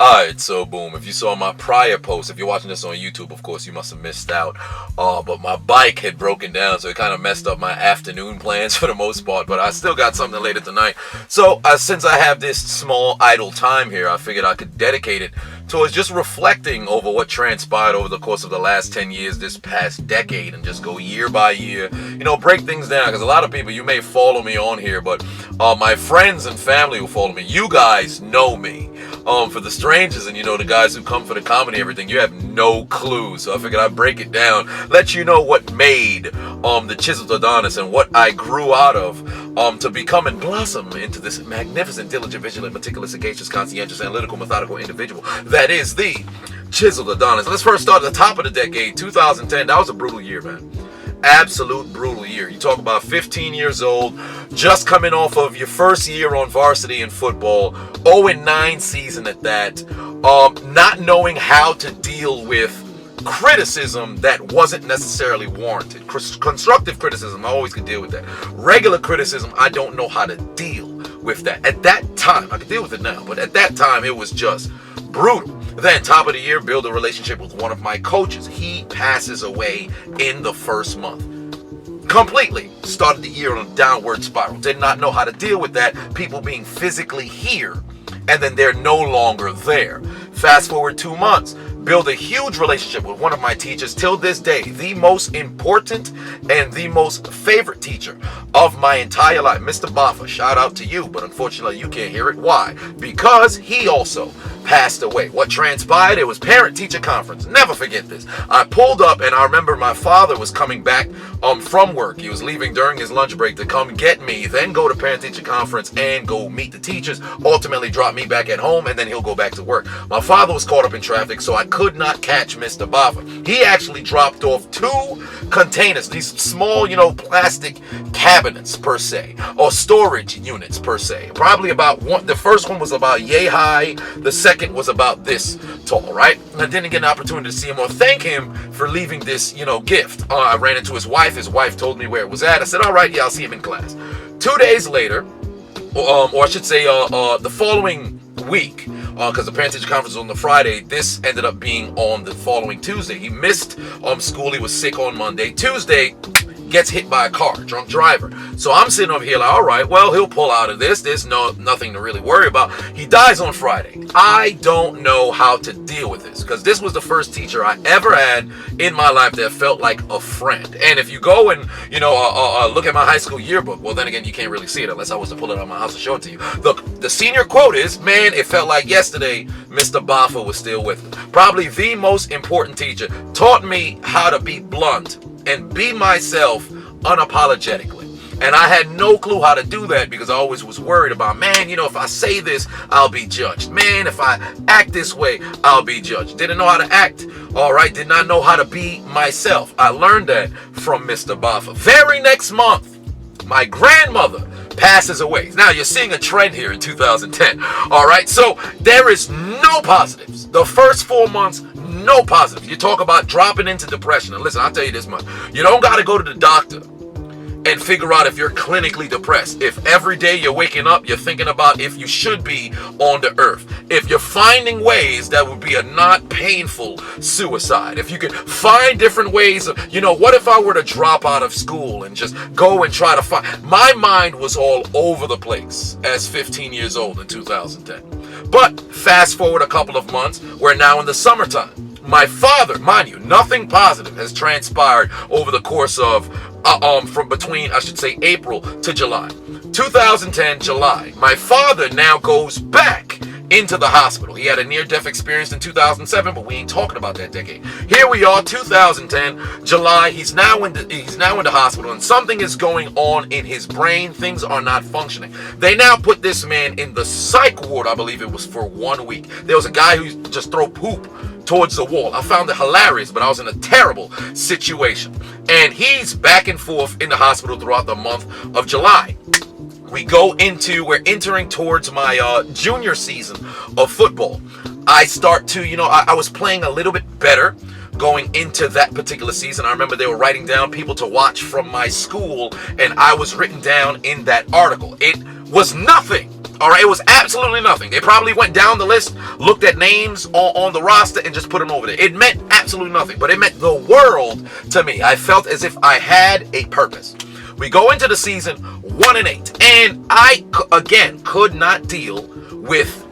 Alright, so boom, if you saw my prior post, if you're watching this on YouTube, of course, you must have missed out. But my bike had broken down, so it kind of messed up my afternoon plans for the most part, but I still got something later tonight. So, since I have this small idle time here, I figured I could dedicate it towards just reflecting over what transpired over the course of the last 10 years, this past decade, and just go year by year, break things down, because a lot of people, you may follow me on here, but my friends and family who follow me, you guys know me. For the strangers and the guys who come for the comedy and everything, you have no clue. So I figured I'd break it down, let you know what made the Chiseled Adonis and what I grew out of to become and blossom into this magnificent, diligent, vigilant, meticulous, sagacious, conscientious, analytical, methodical individual that is the Chiseled Adonis. Let's first start at the top of the decade, 2010. That was a brutal year, man. Absolute brutal year. You talk about 15 years old, just coming off of your first year on varsity in football, 0-9 season at that, not knowing how to deal with criticism that wasn't necessarily warranted. Constructive criticism, I always could deal with that. Regular criticism, I don't know how to deal with that. At that time, I could deal with it now, but at that time, it was just brutal. Then, top of the year, build a relationship with one of my coaches. He passes away in the first month. Completely started the year on a downward spiral. Did not know how to deal with that. People being physically here, and then they're no longer there. Fast forward 2 months. Build a huge relationship with one of my teachers till this day, the most important and the most favorite teacher of my entire life, Mr. Baffa. Shout out to you, but unfortunately you can't hear it. Why? Because he also passed away. What transpired? It was parent-teacher conference. Never forget this. I pulled up and I remember my father was coming back from work. He was leaving during his lunch break to come get me, then go to parent-teacher conference and go meet the teachers, ultimately drop me back at home, and then he'll go back to work. My father was caught up in traffic, so I could not catch Mr. Baffa. He actually dropped off 2 containers, these small, plastic cabinets per se, or storage units per se. Probably about one. The first one was about yay high. The second was about this tall, right? I didn't get an opportunity to see him or thank him for leaving this, gift. I ran into his wife. His wife told me where it was at. I said, all right, yeah, I'll see him in class. 2 days later, or I should say the following week, because the parent-teacher conference was on the Friday, this ended up being on the following Tuesday. He missed school. He was sick on Monday. Tuesday, gets hit by a car, drunk driver. So I'm sitting over here like, all right, well, he'll pull out of this. There's nothing to really worry about. He dies on Friday. I don't know how to deal with this, because this was the first teacher I ever had in my life that felt like a friend. And if you go and, look at my high school yearbook, well, then again, you can't really see it unless I was to pull it out of my house and show it to you. The senior quote is, man, it felt like yesterday Mr. Baffa was still with me. Probably the most important teacher. Taught me how to be blunt and be myself unapologetically. And I had no clue how to do that, because I always was worried about, man, if I say this, I'll be judged. Man, if I act this way, I'll be judged. Didn't know how to act, all right? Did not know how to be myself. I learned that from Mr. Baffa. Very next month, my grandmother passes away. Now, you're seeing a trend here in 2010, all right? So there is no positives. The first 4 months, no positives. You talk about dropping into depression. And listen, I'll tell you this much. You don't got to go to the doctor and figure out if you're clinically depressed. If every day you're waking up, you're thinking about if you should be on the earth. If you're finding ways that would be a not painful suicide. If you could find different ways of, what if I were to drop out of school and just go and try to find. My mind was all over the place as 15 years old in 2010. But fast forward a couple of months, we're now in the summertime. My father, mind you, nothing positive has transpired over the course of from between, I should say, April to July. 2010, July. My father now goes back into the hospital. He had a near-death experience in 2007, but we ain't talking about that decade. Here we are, 2010, July. He's now in the hospital, and something is going on in his brain. Things are not functioning. They now put this man in the psych ward, I believe it was, for 1 week. There was a guy who just throw poop towards the wall. I found it hilarious, but I was in a terrible situation. And he's back and forth in the hospital throughout the month of July. We're entering towards my junior season of football. I start to, I was playing a little bit better going into that particular season. I remember they were writing down people to watch from my school, and I was written down in that article. It was nothing All right, it was absolutely nothing. They probably went down the list, looked at names on the roster, and just put them over there. It meant absolutely nothing, but it meant the world to me. I felt as if I had a purpose. We go into the season 1-8, and I again could not deal with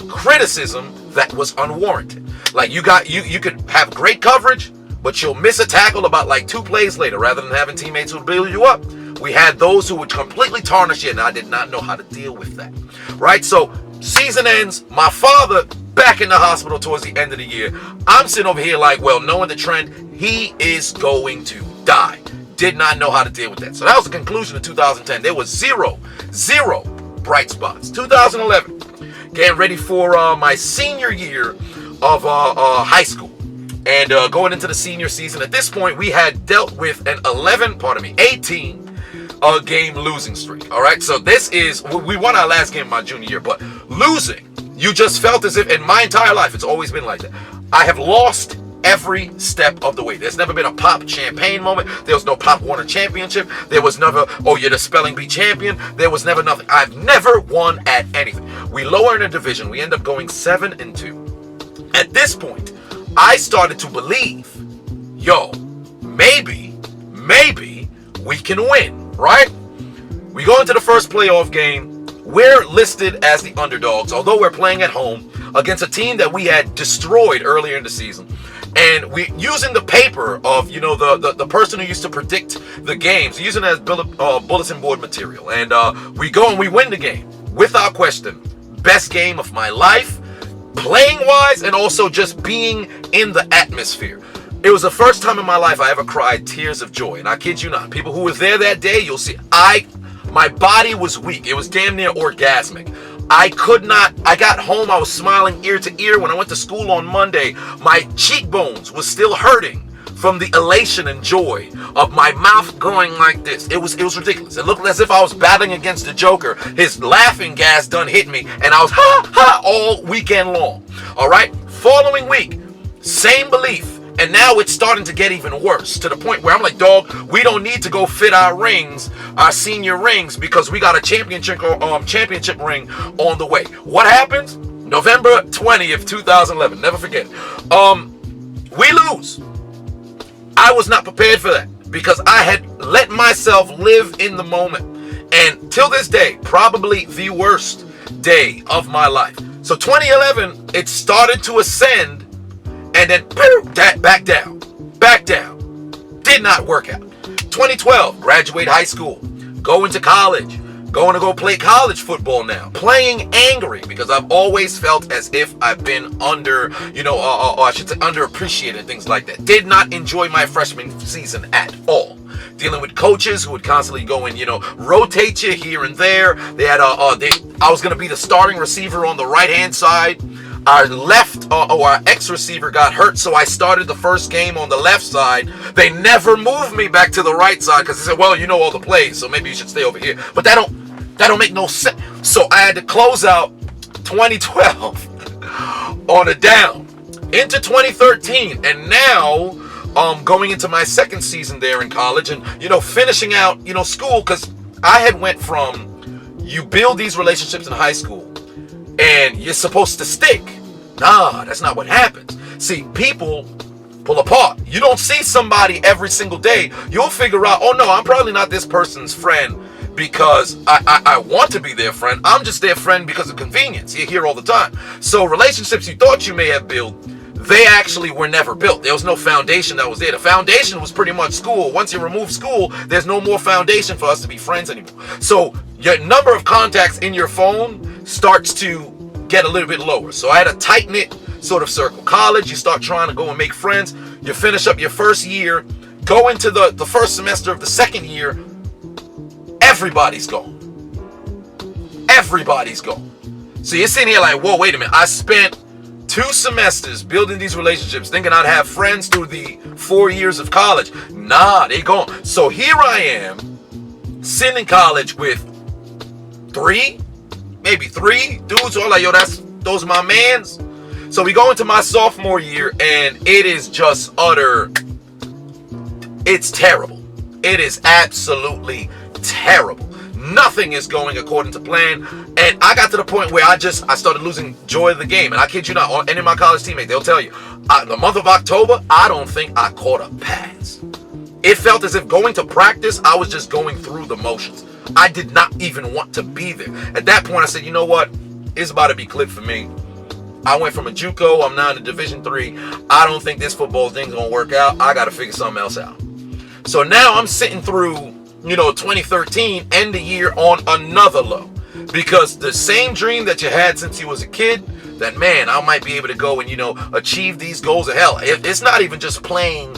criticism that was unwarranted. Like you could have great coverage, but you'll miss a tackle about like 2 plays later. Rather than having teammates who would build you up, we had those who would completely tarnish you, and I did not know how to deal with that. Right? So season ends, my father back in the hospital towards the end of the year. I'm sitting over here like, well, knowing the trend, he is going to die. Did not know how to deal with that. So that was the conclusion of 2010. There was zero bright spots. 2011, getting ready for my senior year of high school. And going into the senior season, at this point, we had dealt with an 18 game losing streak. All right, so this is, we won our last game my junior year, but losing, you just felt as if in my entire life, it's always been like that. I have lost every step of the way. There's never been a Pop Champagne moment. There was no Pop Warner Championship. There was never, oh, you're the spelling bee champion. There was never nothing. I've never won at anything. We lower in a division. We end up going 7-2. At this point, I started to believe, yo, maybe we can win, right? We go into the first playoff game. We're listed as the underdogs, although we're playing at home against a team that we had destroyed earlier in the season. And we using the paper of, you know, the person who used to predict the games, using it as bulletin board material. And we go and we win the game without question. Best game of my life, playing wise, and also just being in the atmosphere. It was the first time in my life I ever cried tears of joy. And I kid you not, people who were there that day, you'll see, my body was weak. It was damn near orgasmic. I could not, I got home, I was smiling ear to ear. When I went to school on Monday, my cheekbones was still hurting from the elation and joy of my mouth going like this. It was ridiculous. It looked as if I was battling against the Joker. His laughing gas done hit me, and I was ha all weekend long. All right, following week, same belief. And now it's starting to get even worse, to the point where I'm like, dog, we don't need to go fit our rings, our senior rings, because we got a championship ring on the way. What happens? November 20th, 2011. Never forget. We lose. I was not prepared for that because I had let myself live in the moment. And till this day, probably the worst day of my life. So 2011, it started to ascend. And then back down. Did not work out. 2012, graduate high school, go into college, going to go play college football now, playing angry because I've always felt as if I've been underappreciated, things like that. Did not enjoy my freshman season at all. Dealing with coaches who would constantly go and, rotate you here and there. They had I was going to be the starting receiver on the right-hand side. Our our ex-receiver got hurt, so I started the first game on the left side. They never moved me back to the right side because they said, well, you know all the plays, so maybe you should stay over here. But that don't make no sense. So I had to close out 2012 on a down into 2013, and now going into my second season there in college, and finishing out school, because I had went from, you build these relationships in high school and you're supposed to stick. Nah, that's not what happens. See, people pull apart. You don't see somebody every single day. You'll figure out, oh no, I'm probably not this person's friend because I want to be their friend. I'm just their friend because of convenience. You're here all the time. So relationships you thought you may have built, they actually were never built. There was no foundation that was there. The foundation was pretty much school. Once you remove school, there's no more foundation for us to be friends anymore. So your number of contacts in your phone starts to get a little bit lower. So I had a tight-knit sort of circle. College, you start trying to go and make friends. You finish up your first year, go into the first semester of the second year, everybody's gone. Everybody's gone. So you're sitting here like, whoa, wait a minute. I spent 2 semesters building these relationships, thinking I'd have friends through the 4 years of college. Nah, they gone. So here I am, sitting in college with 3 dudes who are like, yo, those are my mans. So we go into my sophomore year, and it is just it's terrible. It is absolutely terrible. Nothing is going according to plan. And I got to the point where I started losing joy of the game. And I kid you not, any of my college teammates, they'll tell you, the month of October, I don't think I caught a pass. It felt as if going to practice, I was just going through the motions. I did not even want to be there. At that point, I said, you know what? It's about to be clipped for me. I went from a JUCO, I'm now in Division III. I don't think this football thing's gonna work out. I gotta figure something else out. So now I'm sitting through, 2013, end the year on another low. Because the same dream that you had since you was a kid, that man, I might be able to go and, achieve these goals of hell. It's not even just playing,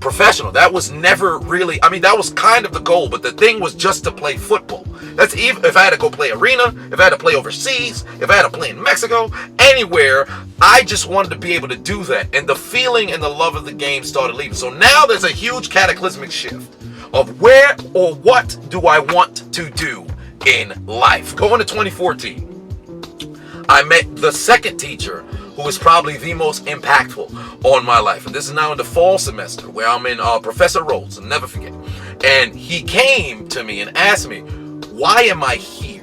professional. That was never really, that was kind of the goal, but the thing was just to play football. That's even if I had to go play arena, if I had to play overseas, if I had to play in Mexico, anywhere, I just wanted to be able to do that. And the feeling and the love of the game started leaving. So now there's a huge cataclysmic shift of where or what do I want to do in life. Going to 2014, I met the second teacher who was probably the most impactful on my life. And this is now in the fall semester where I'm in Professor Rhodes, I'll never forget. And he came to me and asked me, why am I here?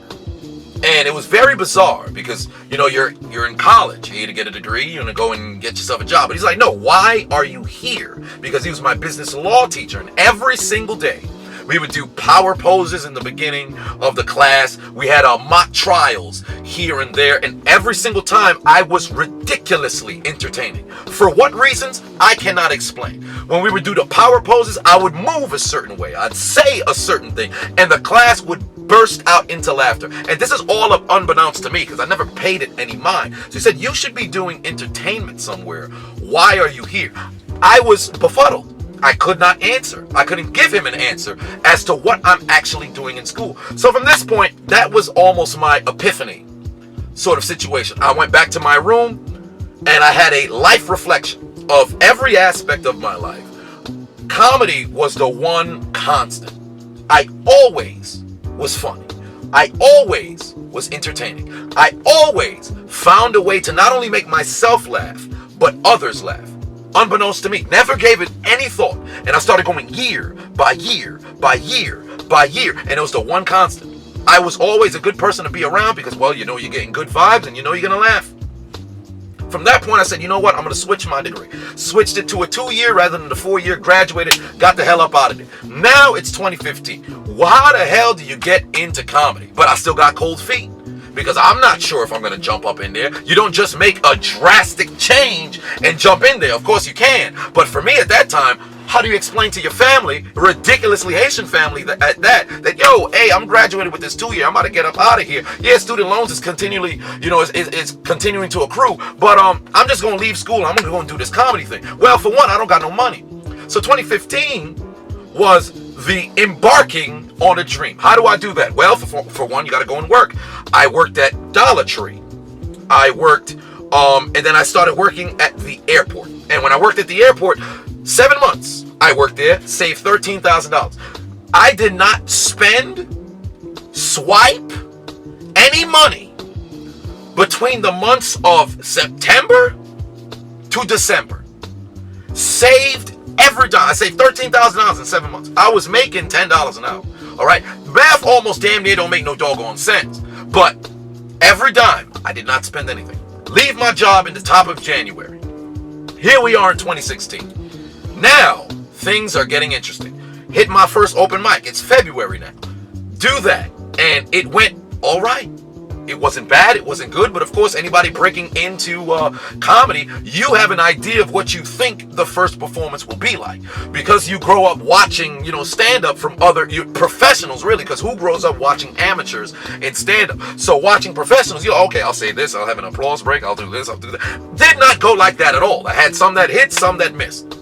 And it was very bizarre because, you're in college, you're here to get a degree, you're gonna go and get yourself a job. But he's like, no, why are you here? Because he was my business law teacher, and every single day, we would do power poses in the beginning of the class. We had our mock trials here and there. And every single time I was ridiculously entertaining. For what reasons? I cannot explain. When we would do the power poses, I would move a certain way. I'd say a certain thing. And the class would burst out into laughter. And this is all unbeknownst to me because I never paid it any mind. So he said, you should be doing entertainment somewhere. Why are you here? I was befuddled. I could not answer. I couldn't give him an answer as to what I'm actually doing in school. So from this point, that was almost my epiphany sort of situation. I went back to my room and I had a life reflection of every aspect of my life. Comedy was the one constant. I always was funny. I always was entertaining. I always found a way to not only make myself laugh, but others laugh. Unbeknownst to me, never gave it any thought. And I started going year by year by year by year. And it was the one constant. I was always a good person to be around because, well, you're getting good vibes and you're going to laugh. From that point, I said, you know what? I'm going to switch my degree. Switched it to a 2-year rather than the 4-year, graduated, got the hell up out of it. Now it's 2015. How the hell do you get into comedy? But I still got cold feet. Because I'm not sure if I'm going to jump up in there. You don't just make a drastic change and jump in there. Of course you can. But for me at that time, how do you explain to your family, ridiculously Haitian family, that yo, hey, I'm graduated with this 2-year. I'm about to get up out of here. Yeah, student loans is continually, it's continuing to accrue. But I'm just going to leave school. I'm going to go and do this comedy thing. Well, for one, I don't got no money. So 2015 was the embarking on a dream. How do I do that? Well, for one, you got to go and work. I worked at Dollar Tree. I worked, and then I started working at the airport. And when I worked at the airport, 7 months I worked there, saved $13,000. I did not swipe any money between the months of September to December. Saved every dime. I saved $13,000 in 7 months. I was making $10 an hour. All right. Math almost damn near don't make no doggone sense. But every dime, I did not spend anything. Leave my job in the top of January. Here we are in 2016. Now, things are getting interesting. Hit my first open mic. It's February now. Do that. And it went all right. It wasn't bad, it wasn't good, but of course, anybody breaking into comedy, you have an idea of what you think the first performance will be like. Because you grow up watching, stand-up from other professionals, really, because who grows up watching amateurs in stand-up? So watching professionals, okay, I'll say this, I'll have an applause break, I'll do this, I'll do that. Did not go like that at all. I had some that hit, some that missed.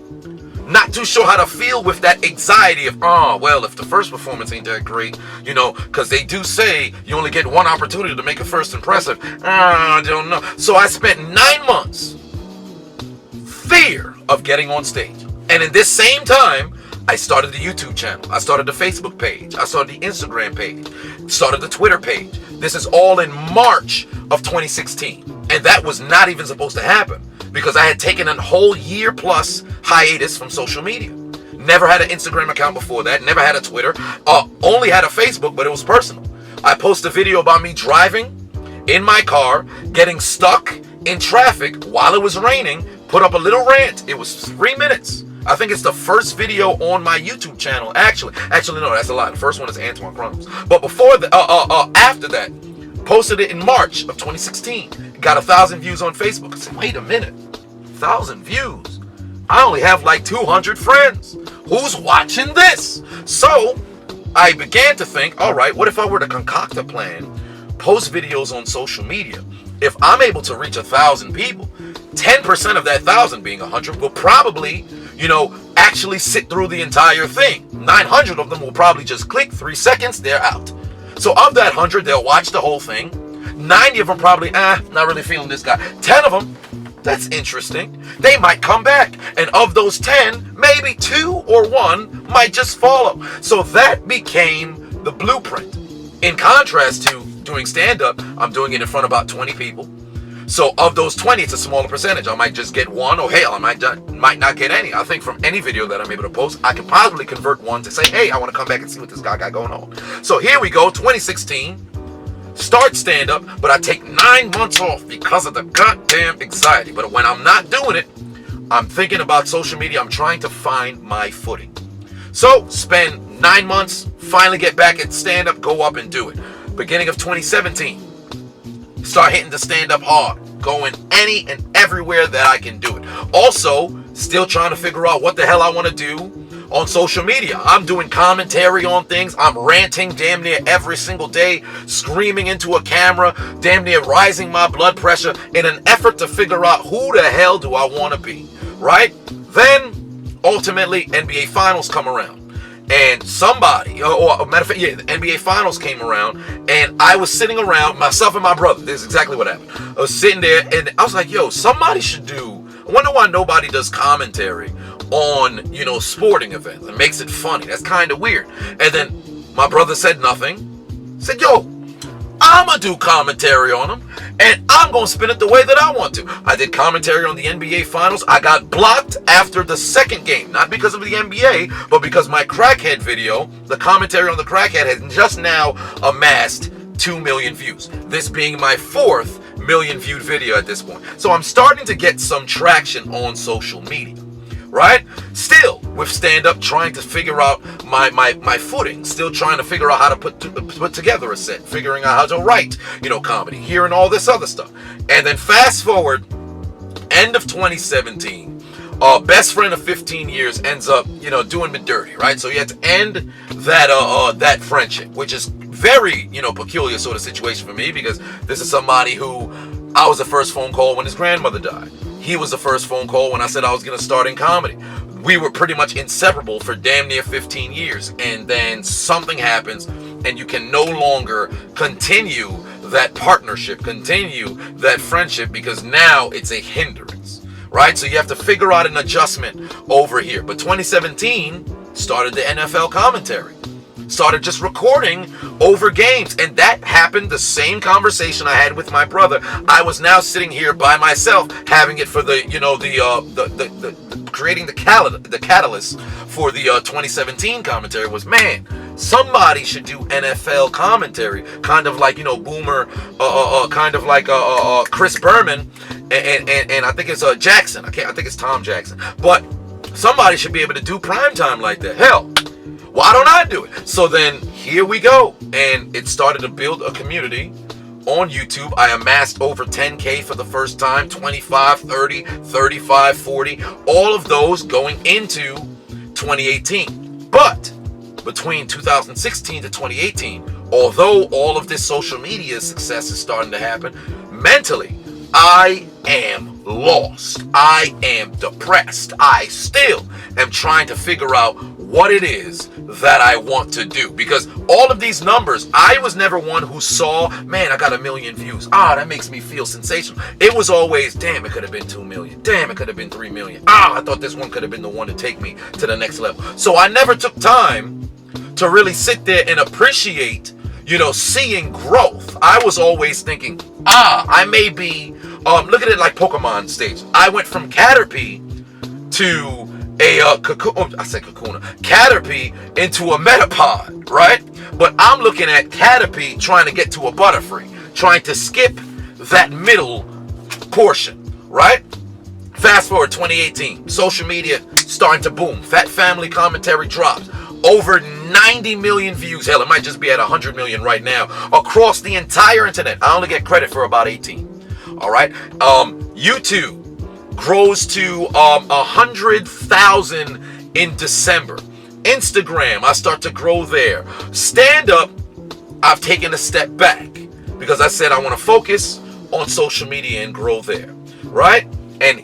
Not too sure how to feel with that anxiety of, well, if the first performance ain't that great, because they do say you only get one opportunity to make a first impressive. I don't know. So I spent 9 months fear of getting on stage. And in this same time, I started the YouTube channel. I started the Facebook page. I started the Instagram page. Started the Twitter page. This is all in March of 2016. And that was not even supposed to happen because I had taken a whole year plus hiatus from social media. Never had an Instagram account before that. Never had a Twitter. Only had a Facebook, but it was personal. I posted a video about me driving in my car, getting stuck in traffic while it was raining. Put up a little rant. It was 3 minutes. I think it's the first video on my YouTube channel. Actually, no, that's a lie. The first one is Antoine Chronicles. But before the, after that, posted it in March of 2016. Got 1,000 views on Facebook. I said, wait a minute, 1,000 views? I only have like 200 friends. Who's watching this? So I began to think, all right, what if I were to concoct a plan, post videos on social media? If I'm able to reach 1,000 people, 10% of that 1,000 being 100 will probably, actually sit through the entire thing. 900 of them will probably just click 3 seconds, they're out. So of that 100, they'll watch the whole thing. 90 of them probably, not really feeling this guy. 10 of them, that's interesting. They might come back. And of those 10, maybe 2 or 1 might just follow. So that became the blueprint. In contrast to doing stand-up, I'm doing it in front of about 20 people. So of those 20, it's a smaller percentage. I might just get 1, or hell, I might not get any. I think from any video that I'm able to post, I can possibly convert 1 to say, hey, I want to come back and see what this guy got going on. So here we go, 2016. Start stand-up, but I take 9 months off because of the goddamn anxiety. But when I'm not doing it, I'm thinking about social media. I'm trying to find my footing. So spend 9 months, finally get back at stand-up, go up and do it. Beginning of 2017. Start hitting the stand-up hard, going any and everywhere that I can do it. Also, still trying to figure out what the hell I want to do on social media. I'm doing commentary on things. I'm ranting damn near every single day, screaming into a camera, damn near rising my blood pressure in an effort to figure out who the hell do I want to be, right? Then, ultimately, NBA Finals come around. And somebody, or a matter of fact, yeah, the NBA Finals came around, and I was sitting around, myself and my brother. This is exactly what happened. I was sitting there, and I was like, yo, somebody should do, I wonder why nobody does commentary on, sporting events. It makes it funny. That's kind of weird. And then my brother said nothing. Said, yo, I'm going to do commentary on them, and I'm going to spin it the way that I want to. I did commentary on the NBA Finals. I got blocked after the second game, not because of the NBA, but because my crackhead video, the commentary on the crackhead, has just now amassed 2 million views. This being my 4th million viewed video at this point. So I'm starting to get some traction on social media. Right? Still with stand-up, trying to figure out my footing, still trying to figure out how to put together a set, figuring out how to write, comedy, hearing all this other stuff. And then fast forward, end of 2017, best friend of 15 years ends up, doing me dirty, right? So you had to end that friendship, which is very, peculiar sort of situation for me, because this is somebody who I was the first phone call when his grandmother died. He was the first phone call when I said I was going to start in comedy. We were pretty much inseparable for damn near 15 years. And then something happens and you can no longer continue that partnership, continue that friendship, because now it's a hindrance, right? So you have to figure out an adjustment over here. But 2017 started the NFL commentary. Started just recording over games, and that happened the same conversation I had with my brother. I was now sitting here by myself, having it for the creating the catalyst for the 2017 commentary was, man, somebody should do NFL commentary, kind of like Boomer, kind of like Chris Berman, and I think it's Jackson. I think it's Tom Jackson, but somebody should be able to do primetime like that. Hell, why don't I do it? So then here we go. And it started to build a community on YouTube. I amassed over 10K for the first time, 25, 30, 35, 40, all of those going into 2018. But between 2016 to 2018, although all of this social media success is starting to happen, mentally, I am lost. I am depressed. I still am trying to figure out what it is that I want to do, because all of these numbers, I was never one who saw, man, I got 1 million views. That makes me feel sensational. It was always, damn, it could have been 2 million. Damn, it could have been 3 million. I thought this one could have been the one to take me to the next level. So I never took time to really sit there and appreciate, seeing growth. I was always thinking, I may be, look at it like Pokemon stage. I went from Caterpie to Caterpie into a Metapod, right? But I'm looking at Caterpie trying to get to a Butterfree, trying to skip that middle portion, right? Fast forward 2018, social media starting to boom. Fat Family commentary drops. Over 90 million views. Hell, it might just be at 100 million right now across the entire internet. I only get credit for about 18. All right. YouTube grows to 100,000 in December. Instagram, I start to grow there. Stand up, I've taken a step back because I said I want to focus on social media and grow there, right? And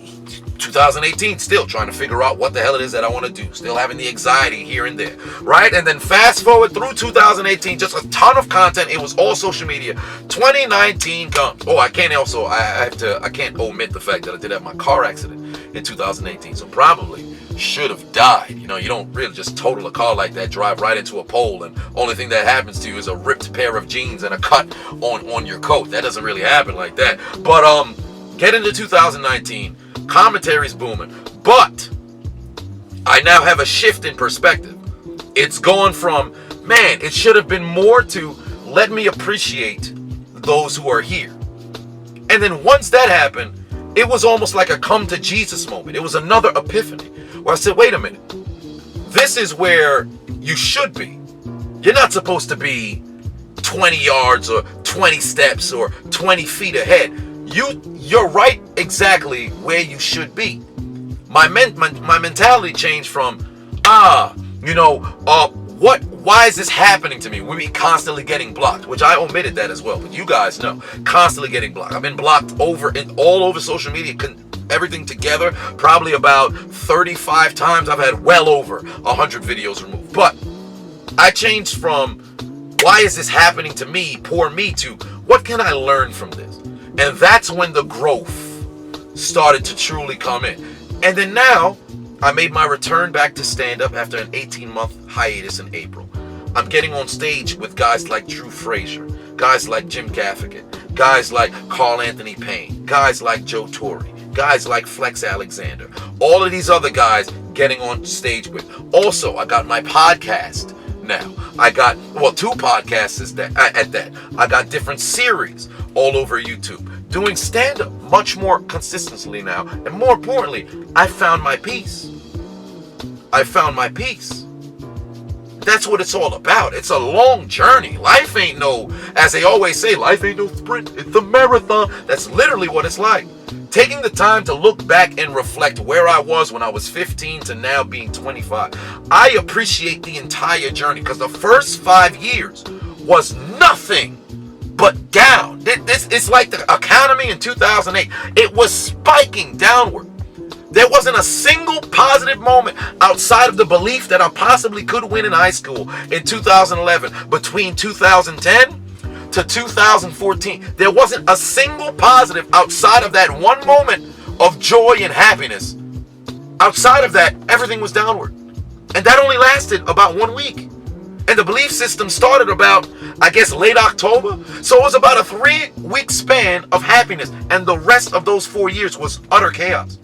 2018, still trying to figure out what the hell it is that I want to do. Still having the anxiety here and there, right? And then fast forward through 2018, just a ton of content. It was all social media. 2019 comes. Oh, I can't omit the fact that I did have my car accident in 2018. So probably should have died. You know, you don't really just total a car like that, drive right into a pole, and only thing that happens to you is a ripped pair of jeans and a cut on your coat. That doesn't really happen like that. But get into 2019. Commentary's booming, but I now have a shift in perspective. It's gone from, man, it should have been more to let me appreciate those who are here. And then once that happened, it was almost like a come to Jesus moment. It was another epiphany where I said, wait a minute, this is where you should be. You're not supposed to be 20 yards or 20 steps or 20 feet ahead. You're right exactly where you should be. My mentality changed from, why is this happening to me? We be constantly getting blocked, which I omitted that as well, but you guys know, constantly getting blocked. I've been blocked all over social media, everything together, probably about 35 times. I've had well over 100 videos removed. But I changed from, why is this happening to me, poor me, to what can I learn from this? And that's when the growth started to truly come in. And then now, I made my return back to stand-up after an 18-month hiatus in April. I'm getting on stage with guys like Drew Frazier, guys like Jim Gaffigan, guys like Carl Anthony Payne, guys like Joe Torre, guys like Flex Alexander. All of these other guys getting on stage with. Also, I got my podcast now. I got, two podcasts at that. I got different series all over YouTube, doing stand-up much more consistently now. And more importantly, I found my peace. That's what it's all about. It's a long journey. Life ain't as they always say, life ain't no sprint, it's a marathon. That's literally what it's like. Taking the time to look back and reflect where I was when I was 15 to now being 25. I appreciate the entire journey because the first 5 years was nothing but down. It's like the economy in 2008. It was spiking downward. There wasn't a single positive moment outside of the belief that I possibly could win in high school in 2011. Between 2010 to 2014, there wasn't a single positive outside of that one moment of joy and happiness. Outside of that, everything was downward. And that only lasted about 1 week. And the belief system started about, I guess, late October. So it was about a 3-week span of happiness. And the rest of those 4 years was utter chaos.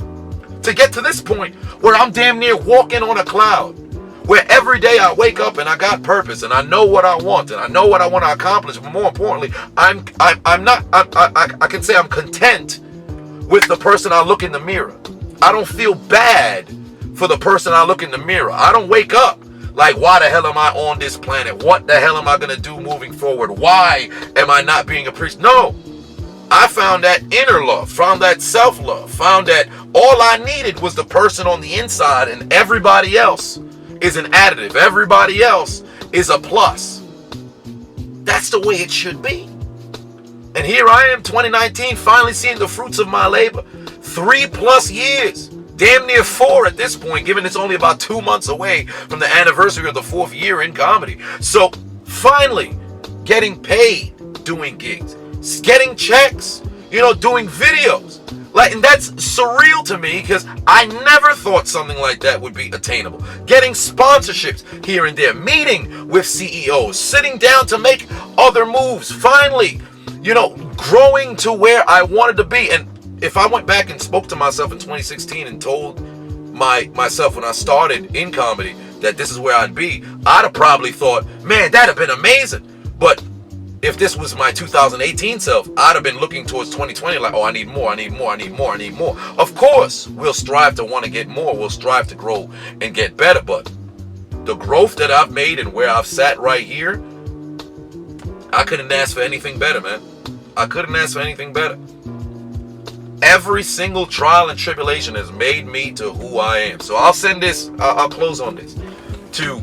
To get to this point where I'm damn near walking on a cloud. Where every day I wake up and I got purpose and I know what I want and I know what I want to accomplish. But more importantly, I can say I'm content with the person I look in the mirror. I don't feel bad for the person I look in the mirror. I don't wake up like, why the hell am I on this planet? What the hell am I going to do moving forward? Why am I not being appreciated? No. I found that inner love, found that self-love, found that all I needed was the person on the inside and everybody else is an additive. Everybody else is a plus. That's the way it should be. And here I am, 2019, finally seeing the fruits of my labor. 3+ years, damn near 4 at this point, given it's only about 2 months away from the anniversary of the 4th year in comedy. So finally getting paid doing gigs, getting checks, doing videos. And that's surreal to me because I never thought something like that would be attainable. Getting sponsorships here and there, meeting with CEOs, sitting down to make other moves. Finally, growing to where I wanted to be. And if I went back and spoke to myself in 2016 and told myself when I started in comedy that this is where I'd be, I'd have probably thought, man, that'd have been amazing. But if this was my 2018 self, I'd have been looking towards 2020 like, oh, I need more, I need more, I need more, I need more. Of course, we'll strive to want to get more. We'll strive to grow and get better. But the growth that I've made and where I've sat right here, I couldn't ask for anything better, man. I couldn't ask for anything better. Every single trial and tribulation has made me to who I am. So I'll send this, I'll close on this, to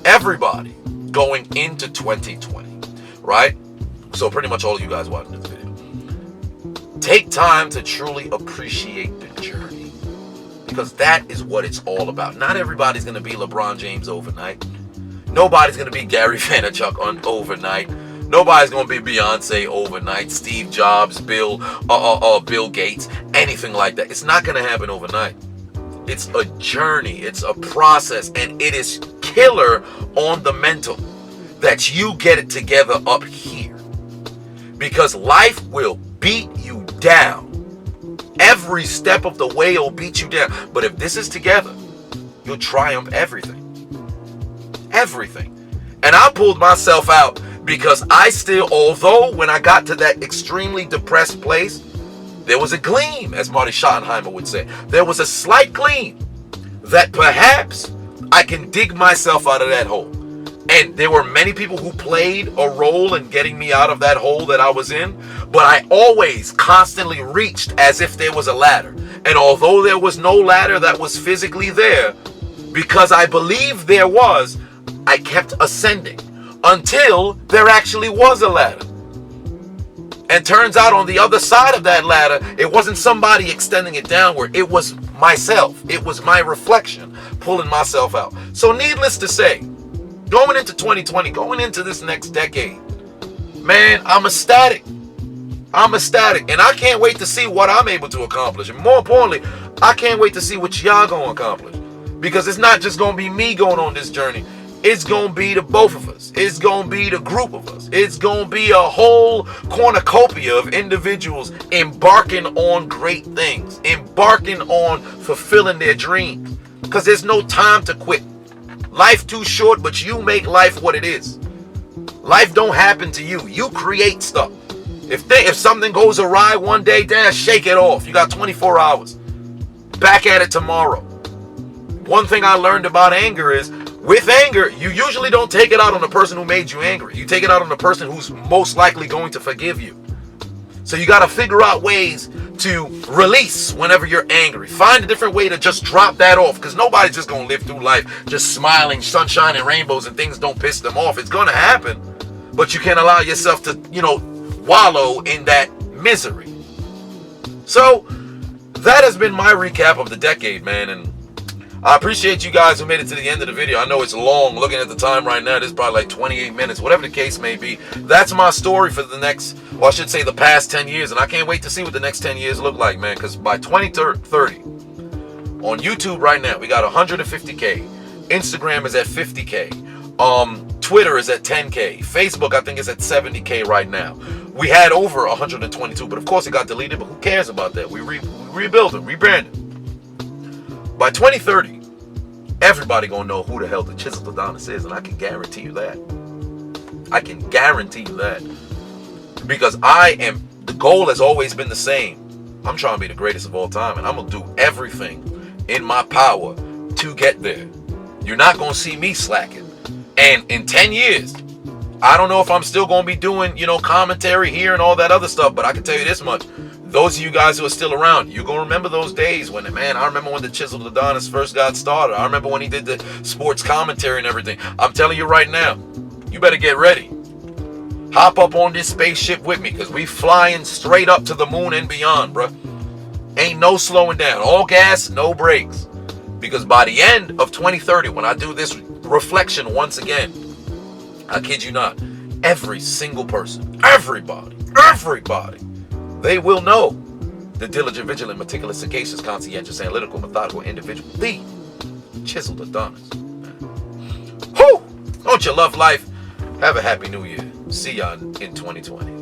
everybody going into 2020, right? So pretty much all of you guys watching this video, take time to truly appreciate the journey, because that is what it's all about. Not everybody's going to be LeBron James overnight. Nobody's going to be Gary Vaynerchuk overnight. Nobody's going to be Beyonce overnight, Steve Jobs, Bill Gates, anything like that. It's not going to happen overnight. It's a journey. It's a process. And it is killer on the mental that you get it together up here. Because life will beat you down. Every step of the way will beat you down. But if this is together, you'll triumph everything. Everything. And I pulled myself out because I still, although when I got to that extremely depressed place, there was a gleam, as Marty Schottenheimer would say. There was a slight gleam that perhaps I can dig myself out of that hole. And there were many people who played a role in getting me out of that hole that I was in, but I always constantly reached as if there was a ladder. And although there was no ladder that was physically there, because I believed there was, I kept ascending until there actually was a ladder. And turns out on the other side of that ladder, it wasn't somebody extending it downward. It was myself. It was my reflection pulling myself out. So needless to say, going into 2020, going into this next decade, man, I'm ecstatic. I'm ecstatic. And I can't wait to see what I'm able to accomplish. And more importantly, I can't wait to see what y'all gonna accomplish. Because it's not just gonna be me going on this journey. It's going to be the both of us. It's going to be the group of us. It's going to be a whole cornucopia of individuals embarking on great things, embarking on fulfilling their dreams. Because there's no time to quit. Life too short, but you make life what it is. Life don't happen to you. You create stuff. If something goes awry one day, damn, shake it off. You got 24 hours. Back at it tomorrow. One thing I learned about anger is, with anger, you usually don't take it out on the person who made you angry. You take it out on the person who's most likely going to forgive you. So you got to figure out ways to release whenever you're angry. Find a different way to just drop that off, because nobody's just going to live through life just smiling, sunshine, and rainbows, and things don't piss them off. It's going to happen, but you can't allow yourself to, wallow in that misery. So that has been my recap of the decade, man, and I appreciate you guys who made it to the end of the video. I know it's long. Looking at the time right now, this is probably like 28 minutes, whatever the case may be. That's my story for the next, or I should say the past 10 years. And I can't wait to see what the next 10 years look like, man. Because by 2030, on YouTube right now, we got 150K. Instagram is at 50K. Twitter is at 10K. Facebook, I think, is at 70K right now. We had over 122, but of course it got deleted. But who cares about that? We rebuild it, rebrand it. By 2030, everybody gonna know who the hell the Chiseled Adonis is, and I can guarantee you that. I can guarantee you that. Because the goal has always been the same. I'm trying to be the greatest of all time, and I'm gonna do everything in my power to get there. You're not gonna see me slacking. And in 10 years, I don't know if I'm still gonna be doing, commentary here and all that other stuff, but I can tell you this much. Those of you guys who are still around, you're going to remember those days when, man, I remember when the Chiseled Adonis first got started. I remember when he did the sports commentary and everything. I'm telling you right now, you better get ready. Hop up on this spaceship with me, because we flying straight up to the moon and beyond, bruh. Ain't no slowing down. All gas, no brakes. Because by the end of 2030, when I do this reflection once again, I kid you not, every single person, everybody, they will know the diligent, vigilant, meticulous, sagacious, conscientious, analytical, methodical individual, the Chiseled Adonis. Whew! Don't you love life? Have a happy new year. See y'all in 2020.